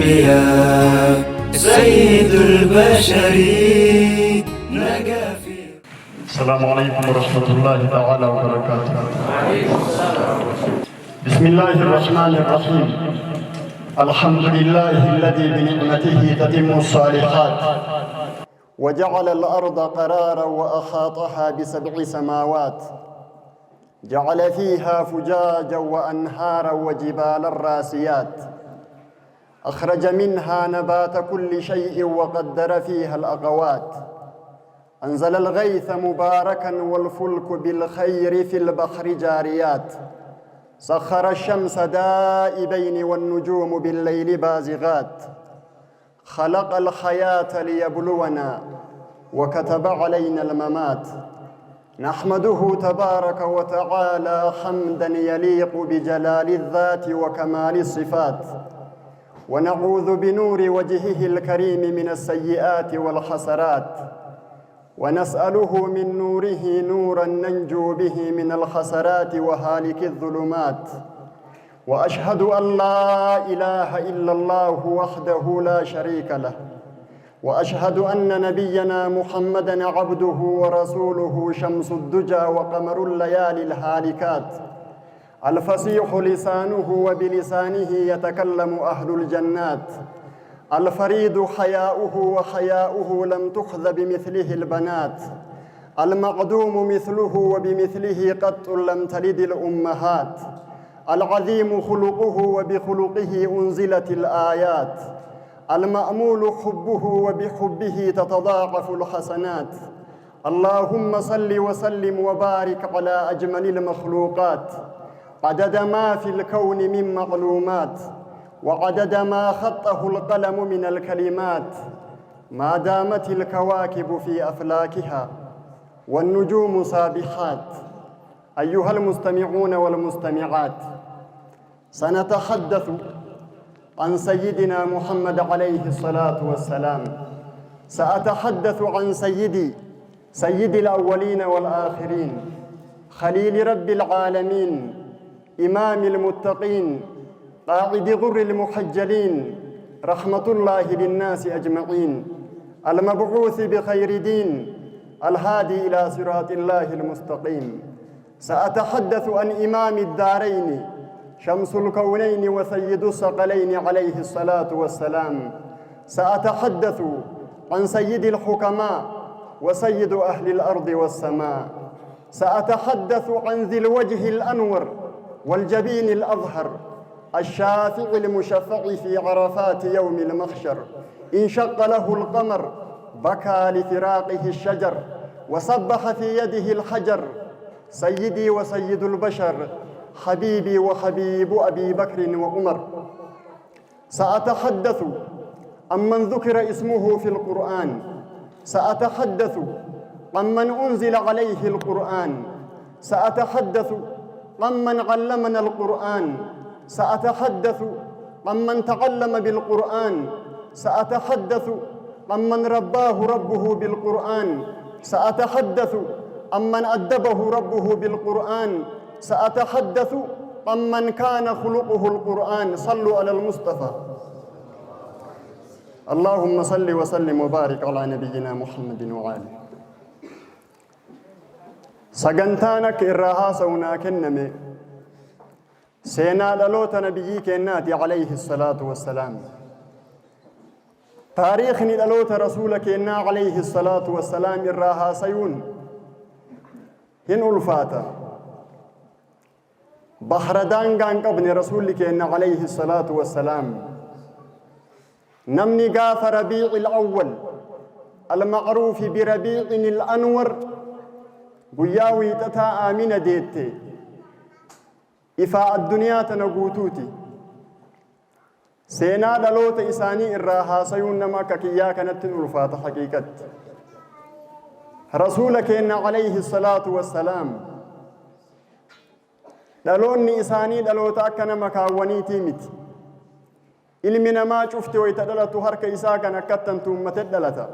الأنبياء سيد البشر نجافي. السلام عليكم ورحمة الله تعالى وبركاته. بسم الله الرحمن الرحيم. الحمد لله الذي بنعمته تتم الصالحات، وجعل الأرض قرارا وأحاطها ب7 سماوات، جعل فيها فجاجا وأنهارا وجبالا راسيات، أخرج منها نبات كل شيء وقدر فيها الأقوات، أنزل الغيث مباركا والفلك بالخير في البحر جاريات، سخر الشمس دائبين والنجوم بالليل بازغات، خلق الحياة ليبلونا وكتب علينا الممات، نحمده تبارك وتعالى حمدا يليق بجلال الذات وكمال الصفات، ونعوذ بنور وجهه الكريم من السيئات والحسرات، ونسأله من نوره نورا ننجو به من الحسرات وهالك الظلمات، وأشهد أن لا إله إلا الله وحده لا شريك له، وأشهد أن نبينا محمدًا عبده ورسوله شمس الدجى وقمر الليالي الهالكات، الفصيح لسانه وبلسانه يتكلم أهل الجنات، الفريد حياؤه وحياؤه لم تخذ بمثله البنات، المقدوم مثله وبمثله قط لم تلد الأمهات، العظيم خلقه وبخلقه أنزلت الآيات، المأمول حبه وبحبه تتضاعف الحسنات، اللهم صل وسلم وبارك على أجمل المخلوقات، عدد ما في الكون من معلومات، وعدد ما خطه القلم من الكلمات، ما دامت الكواكب في أفلاكها والنجوم سابحات. أيها المستمعون والمستمعات، سنتحدث عن سيدنا محمد عليه الصلاة والسلام. سأتحدث عن سيد الأولين والآخرين، خليل رب العالمين، إمام المتقين، قاعد غر المحجلين، رحمة الله للناس أجمعين، المبعوث بخير دين، الهادي إلى صراط الله المستقيم. سأتحدث عن إمام الدارين، شمس الكونين وسيد الثقلين عليه الصلاة والسلام. سأتحدث عن سيد الحكماء وسيد أهل الأرض والسماء. سأتحدث عن ذي الوجه الأنور والجبين الأظهر، الشافع المشفع في عرفات يوم المحشر، انشق له القمر بكى لفراقه الشجر، وسبح في يده الحجر، سيدي وسيد البشر، حبيبي وحبيب أبي بكر وعمر. سأتحدث عمن ذكر اسمه في القرآن، سأتحدث عمن أنزل عليه القرآن، سأتحدث عمن علمنا القرآن، سأتحدث عمن تعلم بالقرآن، سأتحدث عمن رباه ربه بالقرآن، سأتحدث عمن أدبه ربه بالقرآن، سأتحدث عمن كان خلقه القرآن. صلوا على المصطفى. اللهم صل وسلم وبارك على نبينا محمد وآله. سجنتانك إرها سونا كنمي سينا دلوت نبيك الناتي عليه الصلاة والسلام. تاريخ دلوت رسولك إنا عليه الصلاة والسلام إرها سيون هن الفاتا بحردان كان قبل رسولك إنا عليه الصلاة والسلام. نمني قاف ربيع الأول المعروف بربيع الأنور قياوي تتا آمين ديتي إفاء الدنيا تنقوتوتي سينا دلوت إساني إراها سيون نما ككيا كانت الفات حقيقة رسولك إن عليه الصلاة والسلام دلوني إساني دلوت أكنا مكاوني تيمت إلمنا ما شفت ويتدلت هرك إساكا نكتن تومت دلتا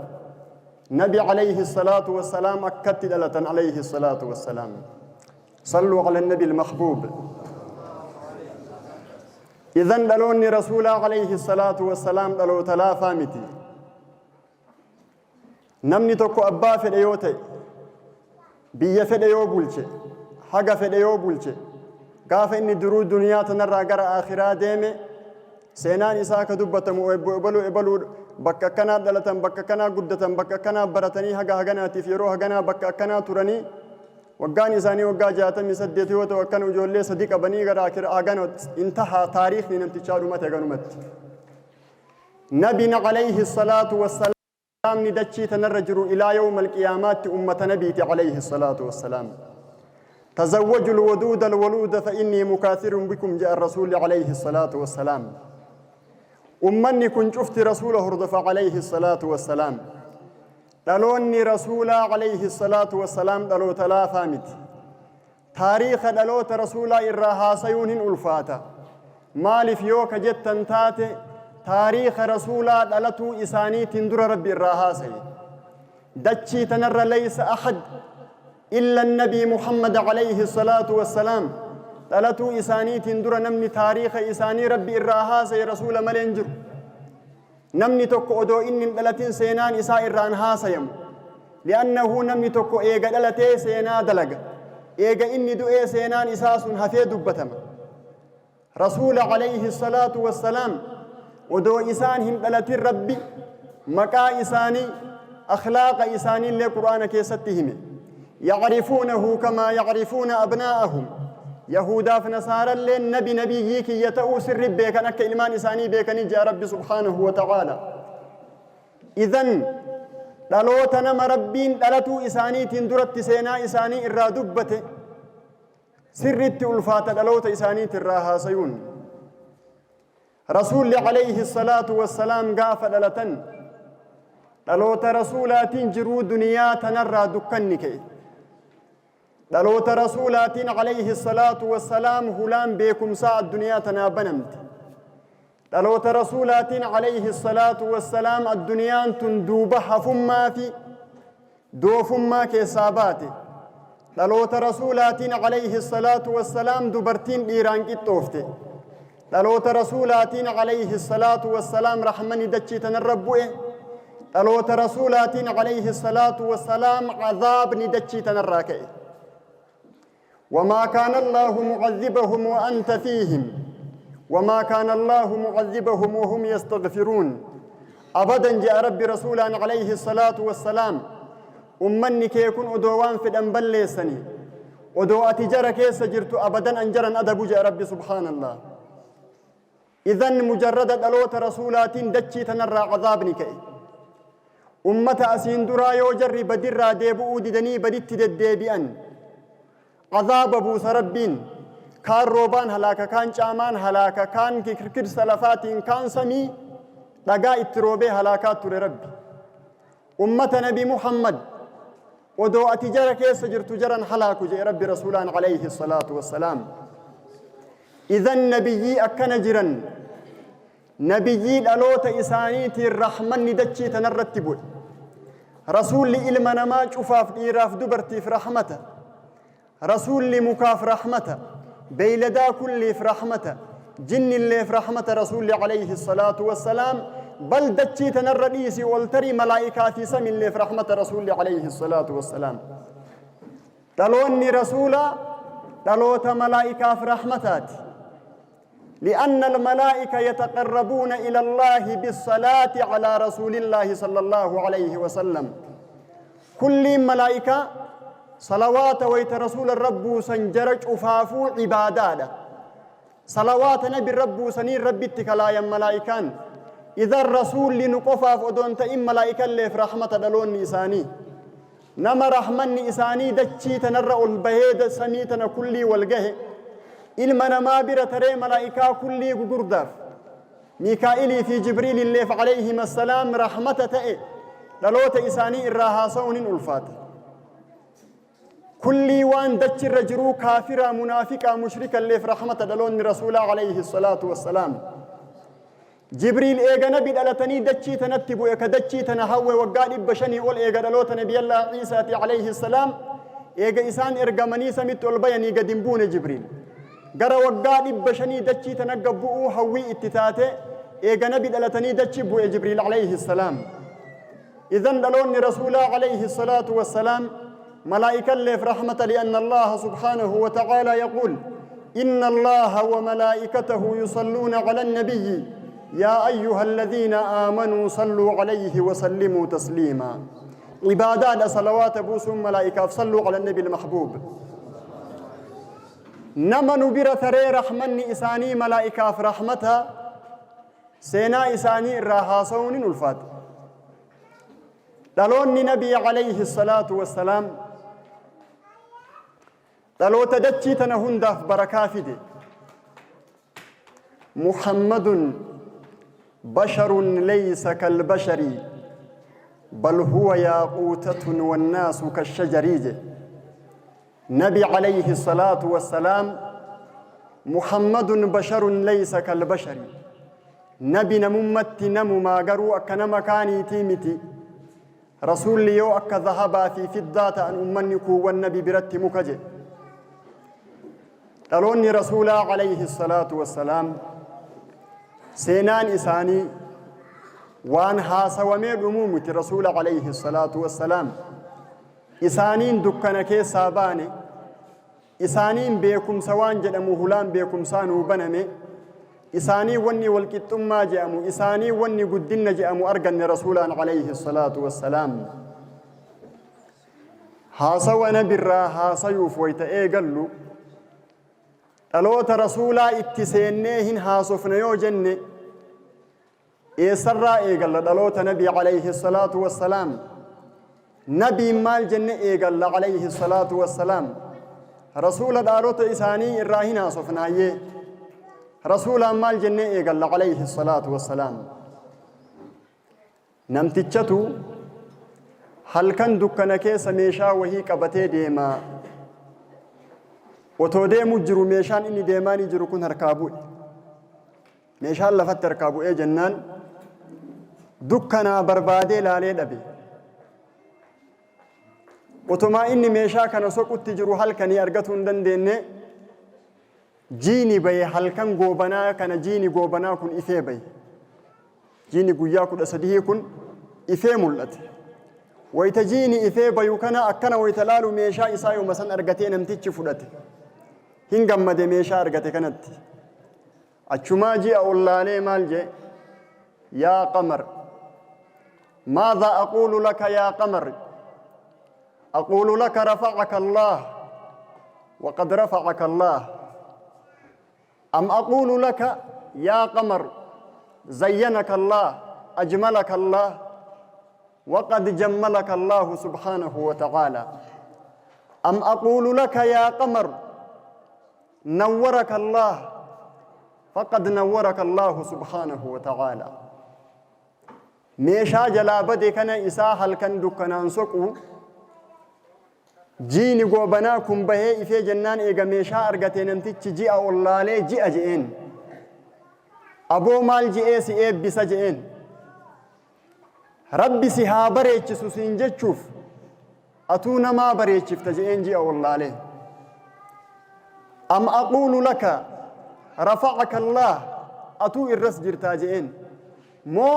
نبي عليه الصلاة والسلام أكت دلتا عليه الصلاة والسلام. صلوا على النبي المحبوب. إذن دلوني رسول عليه الصلاة والسلام دلو تلافا متي نمني توكو أبا فد يوتي بيا فد يو بولچه حقا فد يو بولچه قاف إني درو دنيا تنرى قرأ آخرا ديمي سينان إساك دبتمو إبلو بكا كنا دلتن بكا كنا قدتن بكا كنا برتني حقا حقنا تفيرو حقنا بكا كنا ترني وقاني ثاني وقا جاتمي سديتي وتوكن وجولي صديق بني غير آخر آغانو انتهى تاريخ نمتشارو متى غنمت نبينا عليه الصلاة والسلام ندتشي تنرجر إلى يوم القيامات أمة نبيت عليه الصلاة والسلام تزوجوا الودود الولود فإني مكاثر بكم جاء الرسول عليه الصلاة والسلام أمني كنت شفت رسوله رضف عليه الصلاة والسلام دلوني رسول عليه الصلاة والسلام دلو تلافا مت تاريخ دلوت رسول إرها سيون ألفاتا مالف يوك جتا تاتي تاريخ رسول دلتو إساني تندر ربي إرها سي دتشي تنر ليس أحد إلا النبي محمد عليه الصلاة والسلام دلتو إساني تندر نمني تاريخ إساني ربي إرها سي رسول ملنجر نمني توكو أدو إنن دلتين سينان إساء إران هاسيم لأنه نمني توكو إيغا دلتي سينا دلق إيغا إني دو إيه سينان إساس هفي دبتم رسول عليه الصلاة والسلام ودو إسان هن دلتين ربي مكا إساني أخلاق إساني اللي قرآن كيستهم يعرفونه كما يعرفون أبناءهم يهودا فنصارى اللي النبي نبيك يتأو سر بيك أنك إلمان إساني بيك نجا ربي سبحانه وتعالى إذن دلوتنا مربين دلتو إساني تندرت سينا إساني إرا دبته سرت ألفات دلوت إساني تراها سيون رسول عليه الصلاة والسلام قاف دلتن دلوت رسولات جرو دنيا تنرى دكنك دلوت رسولات عليه الصلاة والسلام هلام بكم ساعة الدنيا تنابنمت دلوت رسولات عليه الصلاة والسلام الدنيا تندوبها فما في دوفما كسابات دلوت رسولات عليه الصلاة والسلام دبرتين إيران كتوفته دلوت رسولات عليه الصلاة والسلام رحمني دتشي تنربوه دلوت رسولات عليه الصلاة والسلام عذاب ندتشي تنراكئ وما كان الله معذبهم وأنت فيهم وما كان الله معذبهم وهم يستغفرون أبدا جاء ربي رسولا عليه الصلاة والسلام أمني كيكون أدوان في الأنبال ليسني أدو أتجار كيس جرت أبدا أنجرا أدب جاء ربي سبحان الله إذن مجرد ألوت رسولات دتشي تنرى عذابني كي أمة أسين درا يوجر بدر ديبؤ ددني بدت ددبئن عذاب أبو سربين كان روبان هلاكا كان جامان هلاكا كان كركر سلفات كان سمي لقا اتروبي هلاكات تري ربي أمة نبي محمد ودو أتجار كيس جرت جرا هلاكو جي ربي رسولان عليه الصلاة والسلام إذا النبي أكن جرا نبي ألوت إسانيتي الرحمن ندتشي تنرتبو رسول إلمنا ما شفاف إيراف دبرتي في رحمته رسول لمكاف رحمته بيلدا كل في رحمته جن اللي في رحمة رسول عليه الصلاة والسلام بل دتشي تنرديسي والتري ملائكة في سم اللي في رحمة رسول عليه الصلاة والسلام تلوني رسولا تلوت ملائكة في رحمتات لأن الملائكة يتقربون إلى الله بالصلاة على رسول الله صلى الله عليه وسلم كل ملائكة صلوات ويت رسول الرب سنجرج أفافو عبادادا صلوات نبي الرب سنين ربي اتكلايا ملائكان إذا الرسول لنقفاف أدونت إن ملائكة اللي في رحمة دلون نساني نما رحمن نساني دتشي تنرأ البهيد سميتنا كلي والجه إلمنا ما برتري ملائكة كلي قرداف ميكائيل في جبريل اللي عليهم السلام رحمة تأي دلوت إساني إراها صون ألفات كل وان دتش الرجرو كافرة منافقة مشركة اللي في رحمة دلون رسول عليه الصلاة والسلام جبريل إيجا نبي دلتني دتشي تنتبو إيكا دتشي تنهوي وقالب بشني أول إيجا دلوت نبي الله عيسى عليه السلام إيجا إسان إرقامني سمت والبياني قدنبون جبريل gara waggaa 500 dachii tana gabbu'uu hawwii itti taate eega nabi dhalatanii dachii bu'e Jibriil alayhi salaam. إذن دلوني رسول عليه الصلاة والسلام ملائكة اللي في رحمة لأن الله سبحانه وتعالى يقول إن الله وملائكته يصلون على النبي يا أيها الذين آمنوا صلوا عليه وسلموا تسليما. عبادات صلوات بوسم ملائكة صلوا على النبي المحبوب. نما نبر ثري رحمن إساني ملائكة في رحمتها سينا إساني الراحاسون الفات. دلوني نبي عليه الصلاة والسلام دلو تدتشي تنهند بركة فيدي محمد بشر ليس كالبشر بل هو ياقوتة والناس كالشجر. نبي عليه الصلاة والسلام محمد بشر ليس كالبشر. نبي نممت نمو ما قروا أكنما كاني تيمتي رسول ليو أكا ذهبا في فضات أن أمنكو والنبي برت مكجي. دلوني رسول عليه الصلاة والسلام سينان إساني وان هاسا ومير أمومة رسول عليه الصلاة والسلام إسانين دكنا كي ساباني إسانين بيكم سوان جدمو هلان بيكم سانو بنمي إساني وني والكتم ما جأمو إساني وني قدن جأمو أرقن رسولا عليه الصلاة والسلام. هاسا ونبرا هاسا يوفويت إيقلو ألوت رسولا اتسينيهن هاسوفنا يو جنة إيسرا إيقل ألوت نبي عليه الصلاة والسلام نبي مال جنة إيقل عليه الصلاة والسلام رسول داروت إساني إراهن هاسوفنا يه رسول مال جنة إيقل عليه الصلاة والسلام. نمتجتو هل كان دكنا كيس ميشا وهي كبتي ديما وتو ديمو جرو ميشان إني ديماني جرو كن هركابو ميشان لفت هركابو إيه جنان دكنا بربادي لالي دبي وتما إني ميشا كان سوكو تجرو هل كان يرغتون دنديني جيني بي هل كان غوبنا كان جيني غوبنا كن إفي بي جيني قويا كن أسديه كن إفي ملت ويتجيني إفي بي وكان أكنا ويتلالو ميشا إسايو مسان أرغتين امتيج فلت هنگم مدي ميشا أرغتي كانت أچما جي أولاني مال جي يا قمر ماذا أقول لك يا قمر أقول لك رفعك الله وقد رفعك الله أم أقول لك يا قمر زينك الله أجملك الله وقد جملك الله سبحانه وتعالى أم أقول لك يا قمر نورك الله فقد نورك الله سبحانه وتعالى. ميشا جلابدي كان إساء هل كان دكنا نسقو جيني قوبناكم بهي في جنان إيغا ميشا أرغتين امتج جي الله لي جي أجئين أبو مال جي إيسي إيب بسا جئين ربي سيها بريتش سوسين جتشوف أتونا ما بريتش فتجئين جي الله لي. أم أقول لك رفعك الله أتو الرس جرتا جئين مو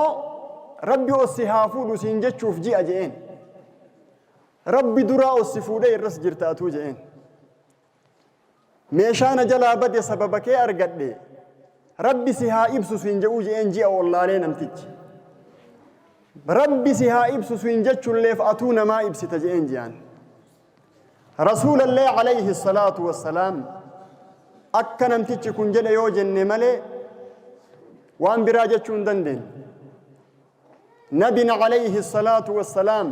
ربي أسيها فولو سين جتشوف جي أجئين ربي درا أسفودي الرس جرتا أتو جئين ميشان جلا بدي سببك أرقد ربي سيها إبسو سين جو جئين جي الله لي نمتج ربي سيها إبسو سين جتشو اللي فأتونا ما إبسي تجئين جيان. رسول الله عليه الصلاة والسلام akka namtichi kun jedhe yoo jenne malee waan biraa jechuu hin dandeenye. Nabiin alayhi salaatu wassalaam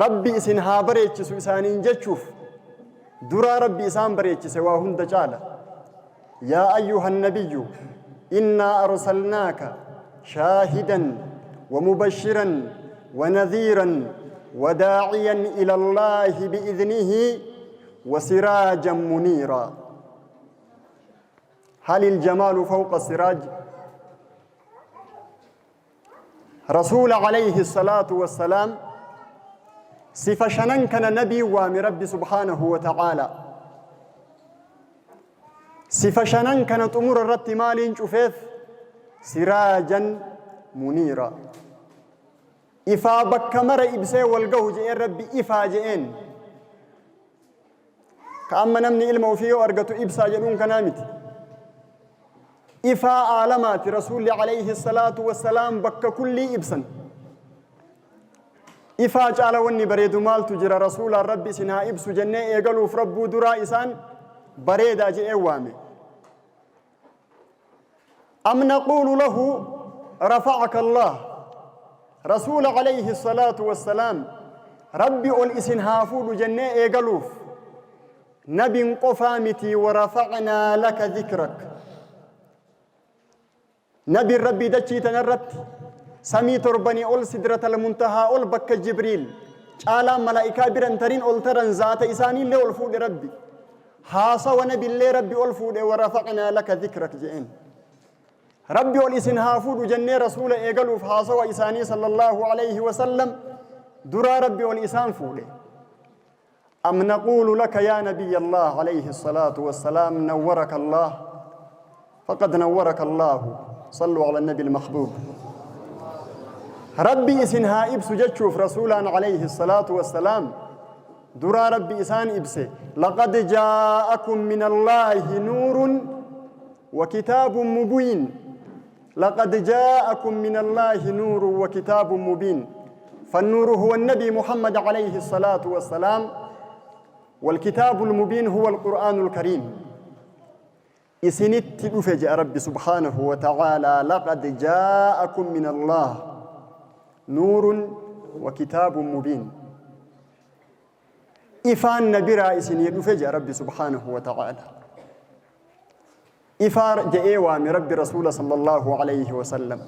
rabbi isin haa bareechisu isaaniin jechuuf duraa rabbi isaan bareechise waa hunda caala. yaa ayyuhan nabiyyu innaa arsalnaaka shaahidan wa mubashiran wa nadhiiran wa daaciyan ila allaahi biidnihi وسراجا منيرا. هل الجمال فوق السراج؟ رسول عليه الصلاة والسلام صفة شنن كان نبي وام ربي سبحانه وتعالى سفشنان كانت أمور الرتمالين شوفيف سراجا منيرا إفا بكمر إبسي والقوه جئين ربي إفا جئين كأما نمني إلمو فيه وأرقتو إبسا جنون كنامت إفا عالمات رسول عليه الصلاة والسلام بك كل إبسا إفا جعل وني بريد مال تجرى رسول الرب سنها إبس جنة إيقلوا فربو درا إسان بريد أجي إوامي أم نقول له رفعك الله رسول عليه الصلاة والسلام ربي أول إسن هافود جنة إيقلوف نبي قفامتي ورفعنا لك ذكرك نبي ربي دجي تنرت سمي تربني أول سدرة المنتهى أول بك جبريل على ملائكة برنترين أول ترن ذات إساني اللي أول فود ربي حاصا ونبي اللي ربي أول فود ورفعنا لك ذكرك جئين ربي أول إسن هافود جنة رسول إيقلوف حاصا وإساني صلى الله عليه وسلم درا ربي أول إسان فوده أم نقول لك يا نبي الله عليه الصلاة والسلام نورك الله فقد نورك الله صلوا على النبي المحبوب ربي إسنها إبس جتشوف رسولا عليه الصلاة والسلام درا ربي إسان إبسه لقد جاءكم من الله نور وكتاب مبين لقد جاءكم من الله نور وكتاب مبين فالنور هو النبي محمد عليه الصلاة والسلام والكتاب المبين هو القرآن الكريم إسنت أفجأ رب سبحانه وتعالى لقد جاءكم من الله نور وكتاب مبين إفان نبرا إسنت أفجأ رب سبحانه وتعالى إفار جاء وامي رب رسول صلى الله عليه وسلم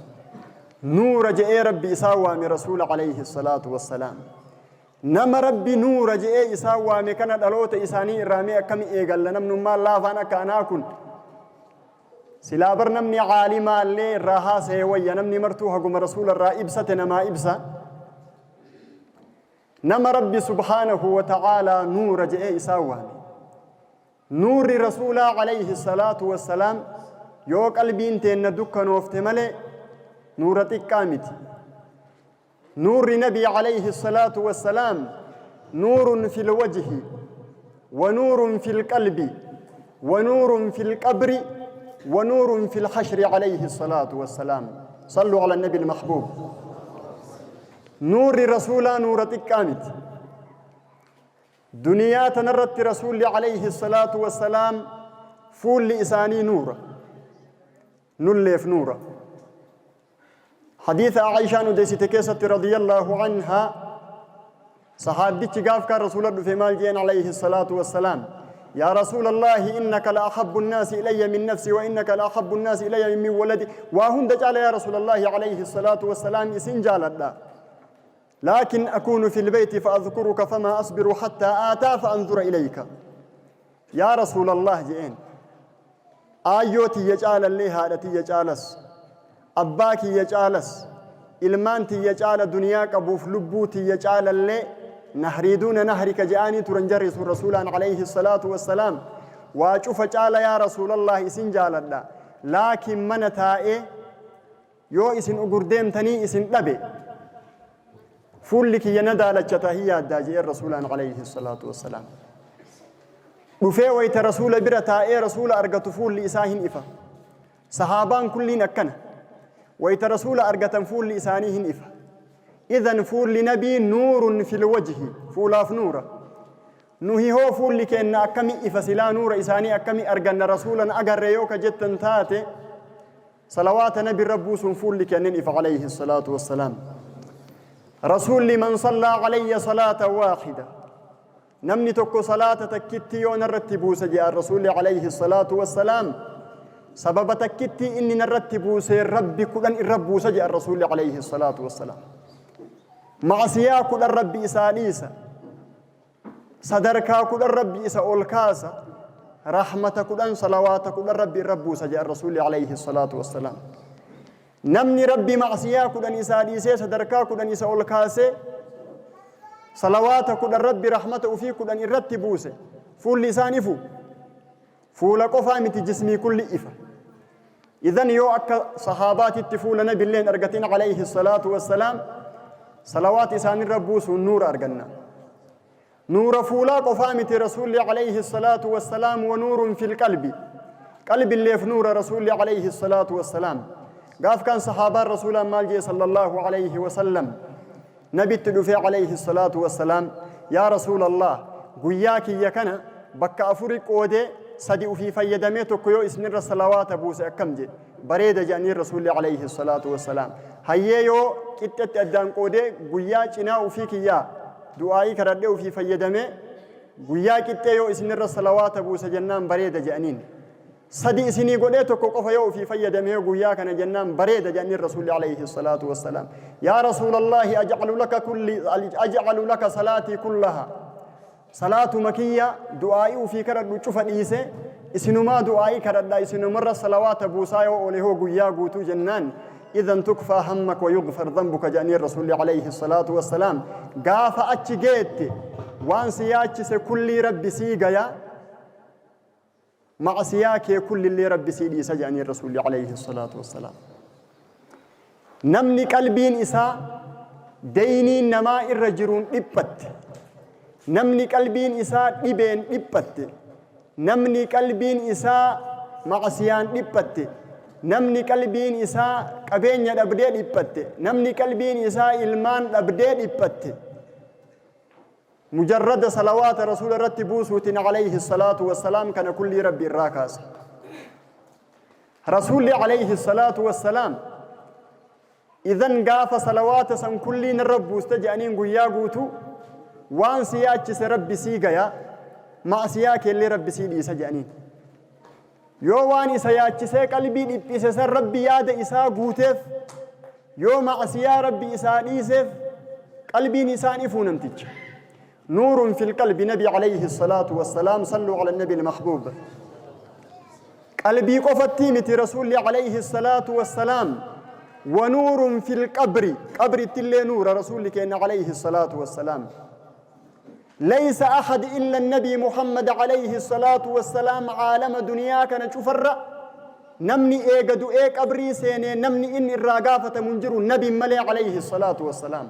نور جاء رب إساوى من رسول عليه الصلاة والسلام نما ربي نور جاء إساوى مكان دلوت إساني رامي كم إيجال نم نما لا فانا كأناكن سلابر نمني عالما اللي راها سيوي نمني مرتوها قم رسول الرائب ستنما إبسا نما ربي سبحانه وتعالى نور جاء إساوى نور رسول عليه الصلاة والسلام يو قلبين تين دكان وفتملي نورتك كامت نور نبي عليه الصلاة والسلام نور في الوجه ونور في القلب ونور في القبر ونور في الحشر عليه الصلاة والسلام صلوا على النبي المحبوب نور رسول نورتك كامت دنيا تنرت رسول عليه الصلاة والسلام فول لإساني نورا نلف نورا حديث عائشة ندسي تكيسة رضي الله عنها صحابي تقاف كان رسول الله في مالجين عليه الصلاة والسلام يا رسول الله إنك لأحب الناس إلي من نفسي وإنك لأحب الناس إلي من ولدي وهن دجال يا رسول الله عليه الصلاة والسلام إسن جالت لكن أكون في البيت فأذكرك فما أصبر حتى آتى فأنظر إليك يا رسول الله جئين آيوتي يجعل اللي هادتي يجعلس أباكي يجعلس إلمانتي يجعل دنياك أبوف لبوتي يجعل اللي نهريدون نهرك جاني ترنجرس رسولا عليه الصلاة والسلام واشوف جعل يا رسول الله إسن جالد لكن من تائي يو إسن أقرديم تني إسن لبي فولك يندى لجتهية داجي الرسول عليه الصلاة والسلام وفي ويت رسول برتا اي رسول ارغت فول لساهن افا صحابان كلين اكنا ويت رسول ارغت فول لسانهن افا اذا فول لنبي نور في الوجه فولاف نورا نهي هو فول لك ان اكمي افا سلا نور اساني اكمي ارغن رسولا اغر يوك جتن تاتي صلوات نبي ربوس فول لك ان افا عليه الصلاة والسلام رسول من صلى علي صلاة واحدة نمني تكو صلاة تكتي ونرتبو سجاء الرسول عليه الصلاة والسلام سبب تكتي إني نرتبو سير ربي كلن الربو سجاء الرسول عليه الصلاة والسلام معصيا كل الرب إساليسا صدركا كل الرب إسا أولكاسا رحمة كلن صلوات كل الرب الربو سجاء الرسول عليه الصلاة والسلام نمني ربي معصيا كدن إساديسي صدركا كدن إسا أولكاسي صلوات كدن ربي رحمته في كدن الرتبوسي فول لساني فو فولا قفامتي جسمي كل إفا إذن يو أكا صحابات التفول نبي اللين أرقتين عليه الصلاة والسلام صلوات إسان الربوس والنور أرقنا نور فولا قفامتي رسول الله عليه الصلاة والسلام ونور في القلب قلب اللي في نور رسول الله عليه الصلاة والسلام قاف كان صحابة رسول الله صلى الله عليه وسلم نبي التدفع عليه الصلاة والسلام يا رسول الله قياك يكنا بك أفرق ودي صديق في فيدميتك يو اسم الصلوات بوس أكمجي بريد جاني رسول عليه الصلاة والسلام هيا يو كتت أدان قودي قياك ناو فيك يا دعائي كردو في فيدمي قياك يو اسم الصلوات بوس جنان بريد جانين صديق سني قوليتك قف يو في فيدمي قياك جنان بريد جاني رسول عليه الصلاة والسلام يا رسول الله أجعل لك صلاتي كلها صلاة مكية دعائي في كرد شوف إيسه إسنما دعائي كرد إسنما مرة صلوات بوسايا وله قيا قوتو جنان إذا تكفى همك ويغفر ذنبك جاني الرسول عليه الصلاة والسلام قاف أتشجيت وان سياتش كل ربي سيجايا مع سياك كل اللي ربي سيدي سجاني الرسول عليه الصلاة والسلام نمني قلبين إسا ديني نما الرجرون إبت نمني قلبين إساء إبين إبت نمني قلبين إساء معصيان إبت نمني قلبين إساء قبين يدبدين إبت نمني قلبين إساء إلمان أبدين إبت مجرد صلوات رسول الرتبوس عليه الصلاة والسلام كان كل ربي الراكاس رسول عليه الصلاة والسلام إذن قاف صلوات سن كلين الرب واستجانين قيا قوتو وان سياچس ربي سيغيا ما سياك اللي ربي سيدي سجانين يو وان سياچس قلبي ديبس ربي ياد إسا غوتف يو ما سيا ربي إسا ديسف قلبي نسان فونمتج نور في القلب نبي عليه الصلاة والسلام صلوا على النبي المحبوب قلبي قفتي مت رسول عليه الصلاة والسلام ونور في القبر قبر تل نور رسولك عليه الصلاة والسلام ليس أحد إلا النبي محمد عليه الصلاة والسلام عالم دنيا كان شفر نمني إيقدو إيق أبري سيني نمني إن الراقافة منجر النبي ملي عليه الصلاة والسلام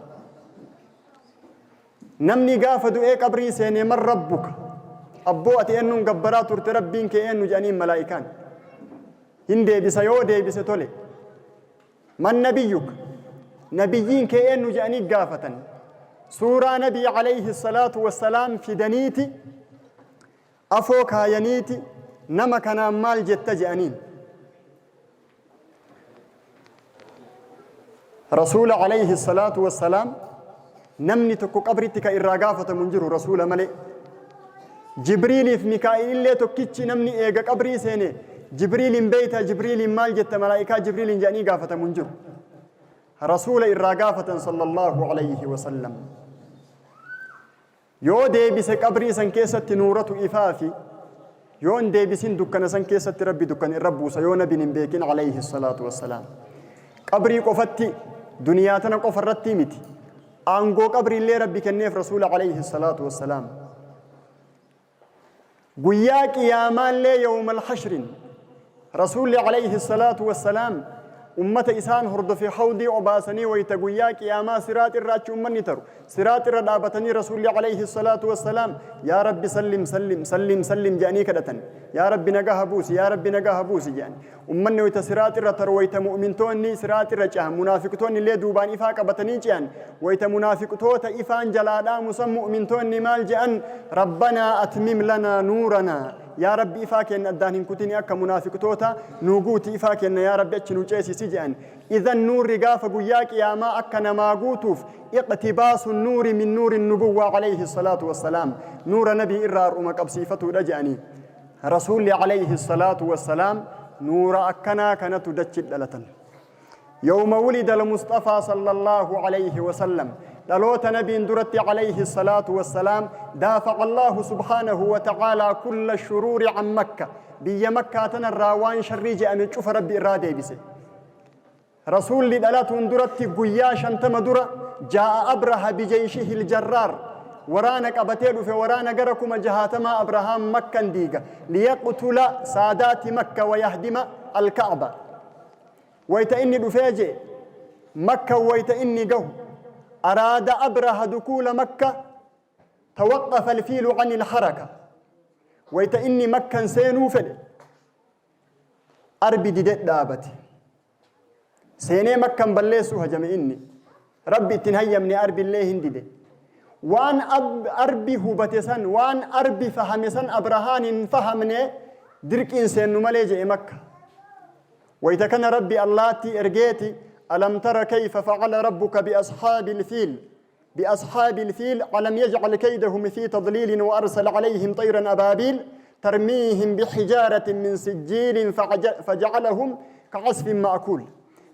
نمني قافدو إيق أبري سيني من ربك أبوة إنو قبرات تربين كإنو جانين ملائكان هندي بسيو دي بستولي من نبيك نبيين كإنو جانين قافة سورة نبي عليه الصلاة والسلام في دنيتي أفوك هاينيتي نما كان مال جت جانين رسول عليه الصلاة والسلام نمني تكو قبرتك إراغافة منجر رسول ملئ جبريل في ميكائيل اللي تكيتش نمني إيغا قبري سيني جبريل بيتا جبريل مال جت ملائكة جبريل جاني غافة منجر رسول إراغافة صلى الله عليه وسلم يو دي بس قبري سن كيست نورة إفافي يون دي بسين دكان سن كيست ربي دكان الرب وسيون بن بيكين عليه الصلاة والسلام قبري قفتي دنياتنا قفرتي متي أنغو قبري اللي ربي كنيف رسول عليه الصلاة والسلام قياك يا مان لي يوم الحشر رسول عليه الصلاة والسلام أمة إسان هرد في حوضي وباسني ويتقوياك يا ما سرات الراتش أمني ترو سرات الردابتني رسول عليه الصلاة والسلام يا رب سلم سلم سلم سلم جاني كدتن يا رب نجاه بوس يا رب نجاه بوس جاني أمني ويتسرات الرتر ويتمؤمنتوني سرات الرجاه منافقتوني اللي دوبان إفاق بتني جان ويتمنافقتوت إفان جلالا مسم مؤمنتوني مال جان ربنا أتمم لنا نورنا يا رب إفاك إن الدهن كتني أك منافق توتا نوجوت إفاك إن يا رب أتشنو جيسي سجان إذا النور رجاف جوياك يا ما أكنا ما جوتوف اقتباس النور من نور النبوة عليه الصلاة والسلام نور نبي إرار أمك بصفته رجعني رسول عليه الصلاة والسلام نور أكنا كانت تدجد للتن يوم ولد المصطفى صلى الله عليه وسلم دلوت نبي درت عليه الصلاة والسلام دافع الله سبحانه وتعالى كل الشرور عن مكة بي مكة تنراوان شريج أمن شوف ربي إرادة بسي رسول دلات درت قياشا تمدر جاء أبره بجيشه الجرار ورانا قبتير في ورانا قركم جهاتما أبراهام مكة ديقة ليقتل سادات مكة ويهدم الكعبة ويتإني دفاجئ مكة ويتإني قو أراد أبره دخول مكة توقف الفيل عن الحركة ويتإني مكة سينو فل أربي ديدت دابتي سيني مكة بلسوها جميعني ربي تنهي من أربي الله هندي وان أربي هبتسن وان أربي فهمسن أبرهان فهمني درك إنسان نماليجي مكة ويتكن ربي الله تي إرجيتي ألم تر كيف فعل ربك بأصحاب الفيل ألم يجعل كيدهم في تضليل وأرسل عليهم طيرا أبابيل ترميهم بحجارة من سجيل فجعلهم كعصف مأكول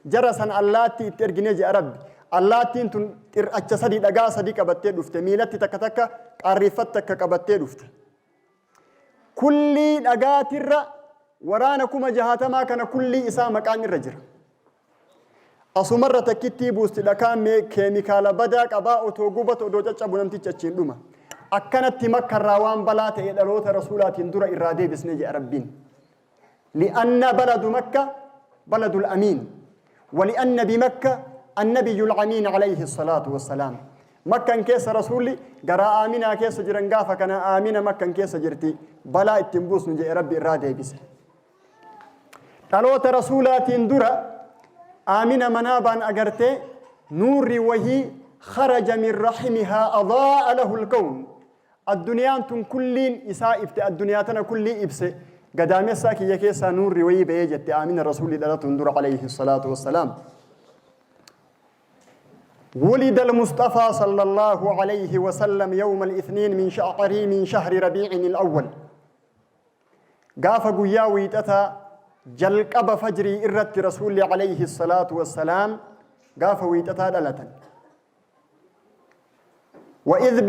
جرسا الله تي ترجنيجي ربي الله تنتن أجسدي دقا صديق أبتي دفت ميلتي تكتك قرفتك كبتي دفت كل دقا ترى ورانكم جهاتما كان كل إساء مكان الرجل أصمرة كتي بوست لكام كيميكال بدا قباء توقوبة ودوجة بنمتي تشين دوما أكنت تمكة الروان بلات يدلوت رسولات يندر إرادي بسنجي ربين لأن بلد مكة بلد الأمين ولأن بمكة النبي العمين عليه الصلاة والسلام مكة كيس رسولي قراء آمنا كيس جرنقافة كان آمنا مكة كيس جرتي بلا اتنبوس نجي ربي إرادي بس تلوت رسولات يندر آمنا منابا أجرتي نور وهي خرج من رحمها أضاء له الكون الدنيا تن كلين إساء الدنيا تنا كل إبس قدام الساكي يكيسا نور وهي بيجت آمنا رسول الله تندر عليه الصلاة والسلام ولد المصطفى صلى الله عليه وسلم يوم الاثنين من شهر ربيع الأول قاف قياوي تتا جلقب فجري إرت رسول عليه الصلاة والسلام قاف ويتتا دلتا وإذ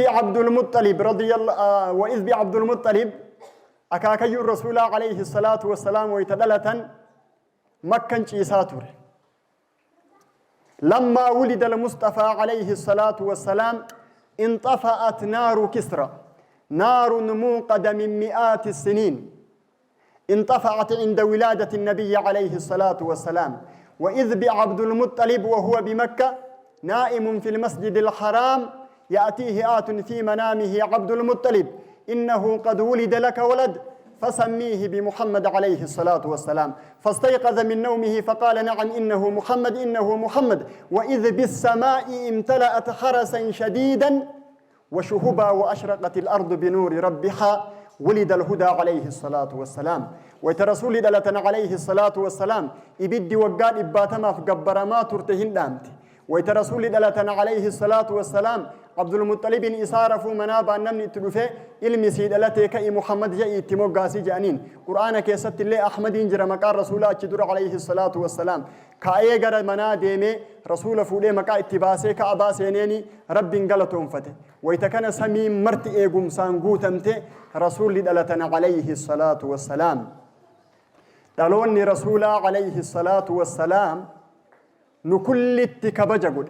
بعبد المطلب أكاكي الرسول عليه الصلاة والسلام ويتدلتا مكن شيساتور لما ولد المصطفى عليه الصلاة والسلام انطفأت نار كسرى نار موقدة من مئات السنين انطفأت عند ولادة النبي عليه الصلاة والسلام وإذ بعبد المطلب وهو بمكة نائم في المسجد الحرام يأتيه آت في منامه عبد المطلب إنه قد ولد لك ولد فسميه بمحمد عليه الصلاة والسلام فاستيقظ من نومه فقال نعم إنه محمد وإذ بالسماء امتلأت حرسا شديدا وشهبا وأشرقت الأرض بنور ربها ولد الهدى عليه الصلاة والسلام ويترسول دلتنا عليه الصلاة والسلام إبدي وقال إباتما في قبرما ترتهن دامت ويترسول دلتنا عليه الصلاة والسلام عبد المطلب إسارف منابا نمني تلفي علمي سيد التي كأي محمد جاء تموغاسي جانين قرآن كيست اللي أحمد ينجر مكار رسول الله عليه الصلاة والسلام كأي غر منا ديمي رسول فولي مكا اتباسي كأباسينيني رب انقلتهم فتح ويتكن سميم مرت ايقم سانقوتمتي رسول دلتنا عليه الصلاة والسلام دلوني رسول عليه الصلاة والسلام نكل اتكبجة قد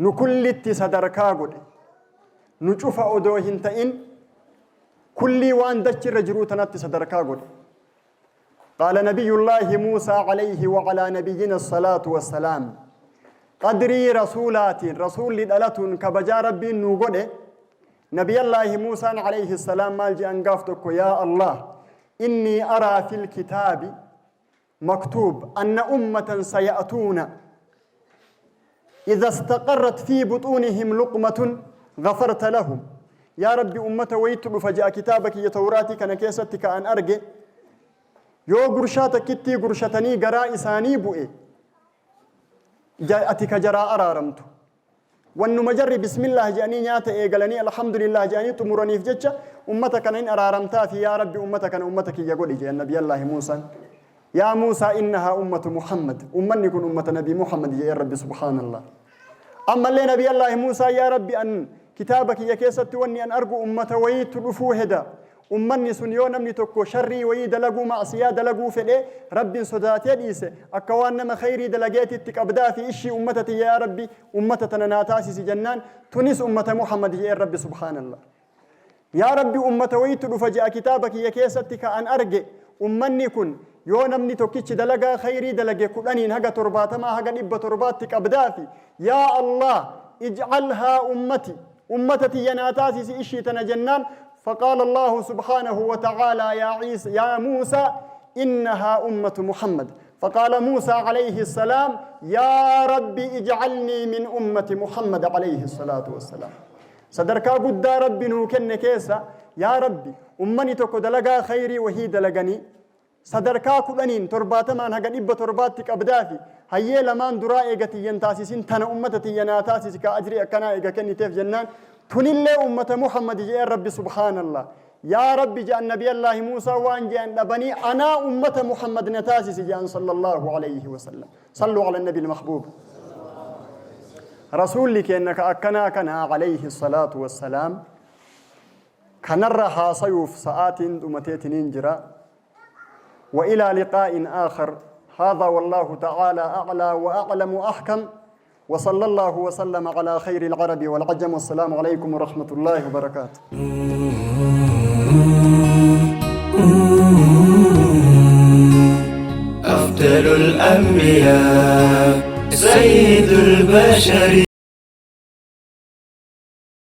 نكل اتسدركا قد نشوف أدوهن تئن كل وان دجر جروتنا اتسدركا قد قال نبي الله موسى عليه وعلى نبينا الصلاة والسلام قدري رسولات رسول لدلة كبجا ربي نوغد نبي الله موسى عليه السلام مالجي أنقافتك يا الله إني أرى في الكتاب مكتوب أن أمة سيأتون إذا استقرت في بطونهم لقمة غفرت لهم يا ربي أمة ويتب فجاء كتابك يا توراتي كان كيستك أن أرجع يو قرشاتك كتي قرشتني قراء إساني بؤي جاءتك جراء أرارمت وأنه مجري بسم الله جاني نيات إيقلني الحمد لله جاني تمرني في جتش أمتك نين أرارمتا في يا ربي أمتك أمتك يقول جاء النبي الله موسى يا موسى إنها أمة محمد أمن يكون أمة نبي محمد يا ربي سبحان الله أما اللي نبي الله موسى يا ربي أن كتابك يا كيست واني أن أرجو أمة ويت رفوهدا أمني سنيون أمني تكو شري ويد لقو معصية دلقو فلي رب صداتي ديسة أكوان ما خيري دلقيت التكبدا في إشي أمتتي يا ربي أمتتنا ناتاسي جنان تونس أمة محمد يا رب سبحان الله يا ربي أمة ويتلو فجأة كتابك يا كيستك أن أرجع أمني كن يون أمني توكيتش دلقا خيري دلقا كلانين هجا ترباتما هجا نبا ترباتك أبدافي يا الله اجعلها أمتي أمتتي يناتاسي إشي تنجنان فقال الله سبحانه وتعالى يا عيسى يا موسى إنها أمة محمد فقال موسى عليه السلام يا ربي اجعلني من أمة محمد عليه الصلاة والسلام صدركا قد ربي نوكن كيسا يا ربي أمني تكو دلقا خيري وهي دلقني صدركا كلانين ترباتما هجا نبا ترباتك أبدافي هيا لمان درائي قتي ينتاسسين تنا أمتتي يناتاسسك أجري أكنا إيقا كني تيف جنان تنلي أمة محمد جاء ربي سبحان الله يا ربي جاء النبي الله موسى وان جاء لبني أنا أمة محمد نتاسس جاء صلى الله عليه وسلم صلوا على النبي المحبوب رسول لك إنك أكنا كنا عليه الصلاة والسلام كنرها صيوف ساعات أمتين جرا وإلى لقاء آخر هذا والله تعالى أعلى وأعلم وأحكم وصلى الله وسلم على خير العرب والعجم والسلام عليكم ورحمة الله وبركاته أفضل الأنبياء سيد البشر